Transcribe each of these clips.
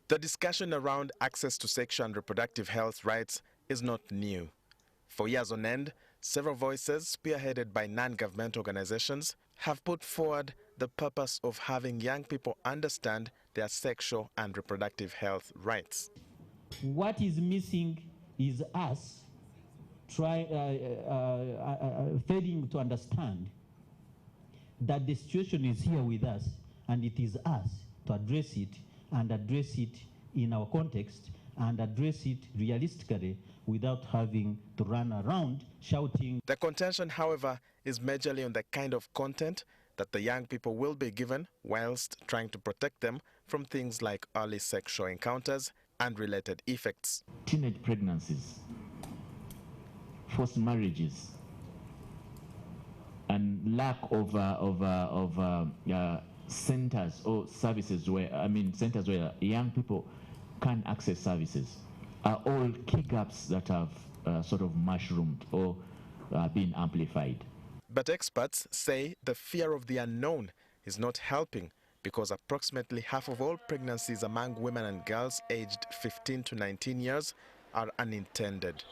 The discussion around access to sexual and reproductive health rights is not new. For years on end, several voices, spearheaded by non-government organizations, have put forward the purpose of having young people understand their sexual and reproductive health rights. What is missing is us failing to understand that the situation is here with us, and it is us to address it, and address it in our context, and address it realistically without having to run around shouting. The contention, however, is majorly on the kind of content that the young people will be given, whilst trying to protect them from things like early sexual encounters and related effects. Teenage pregnancies, forced marriages, and lack of centers or services centers where young people can access services are all key gaps that have sort of mushroomed or been amplified. But experts say the fear of the unknown is not helping, because approximately half of all pregnancies among women and girls aged 15 to 19 years are unintended.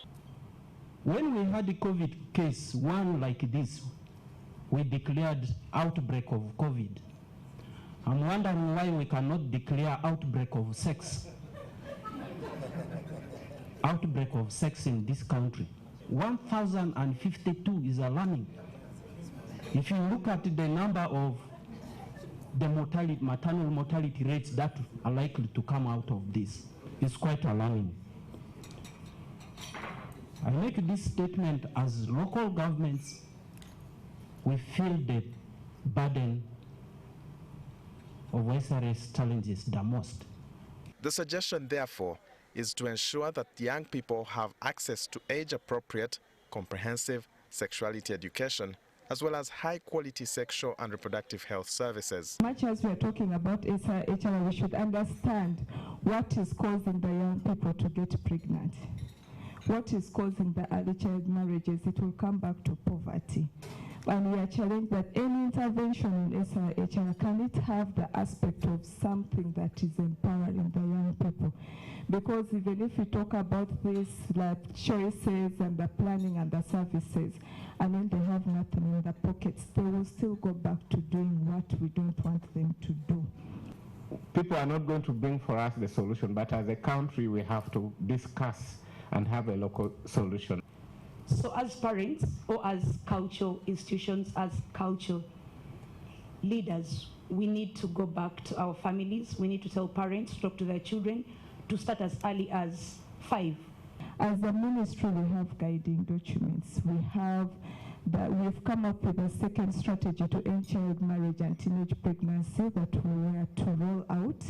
When we had the COVID case, one like this, we declared outbreak of COVID. I'm wondering why we cannot declare outbreak of sex. Outbreak of sex in this country. 1,052 is alarming. If you look at the number of the maternal mortality rates that are likely to come out of this, it's quite alarming. I make this statement as local governments, we feel the burden of SRHR challenges the most. The suggestion, therefore, is to ensure that young people have access to age-appropriate, comprehensive sexuality education, as well as high-quality sexual and reproductive health services. Much as we are talking about SRHR, we should understand what is causing the young people to get pregnant. What is causing the early child marriages? It will come back to poverty. And we are challenged that any intervention in SRHR, can it have the aspect of something that is empowering the young people? Because even if we talk about this, like choices and the planning and the services, and then they have nothing in the pockets, they will still go back to doing what we don't want them to do. People are not going to bring for us the solution, but as a country, we have to discuss and have a local solution. So as parents or as cultural institutions, as cultural leaders, we need to go back to our families. We need to tell parents to talk to their children to start as early as 5. As a ministry, we have guiding documents. We've come up with a second strategy to end child marriage and teenage pregnancy that we were to roll out.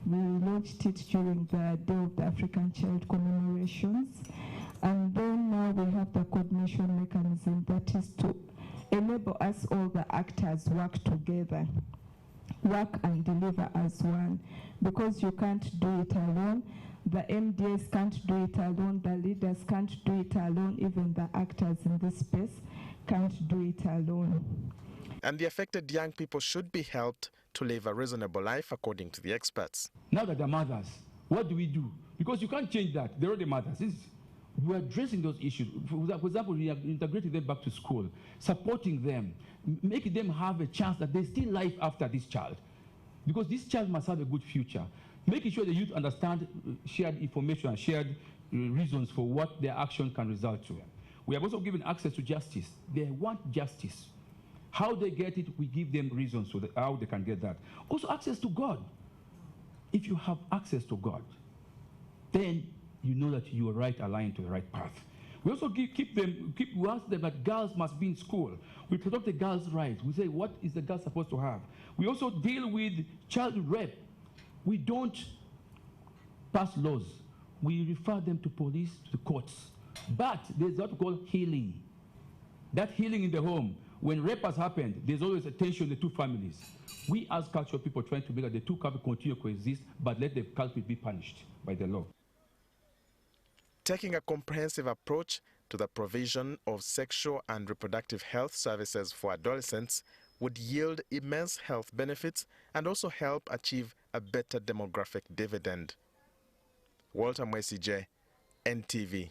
We launched it during the Day of the African Child commemorations. And then now we have the coordination mechanism that is to enable us all the actors work together, work and deliver as one, because you can't do it alone. The MDAs can't do it alone, the leaders can't do it alone, even the actors in this space can't do it alone. And the affected young people should be helped to live a reasonable life, according to the experts. Now that they're mothers, what do we do? Because you can't change that. They're already mothers. We're addressing those issues. For example, we are integrating them back to school, supporting them, making them have a chance that there's still life after this child. Because this child must have a good future. Making sure the youth understand shared information and shared reasons for what their action can result to. We have also given access to justice. They want justice. How they get it, we give them reasons so that how they can get that. Also access to God. If you have access to God, then you know that you are right, aligned to the right path. We also we ask them that girls must be in school. We protect the girls' rights. We say, what is the girl supposed to have? We also deal with child rape. We don't pass laws. We refer them to police, to the courts. But there's what we call healing. That healing in the home. When rape has happened, there's always a tension in the two families. We as cultural people trying to make that the two couples continue to coexist, but let the culprit be punished by the law. Taking a comprehensive approach to the provision of sexual and reproductive health services for adolescents would yield immense health benefits and also help achieve a better demographic dividend. Walter Mwesigye, NTV.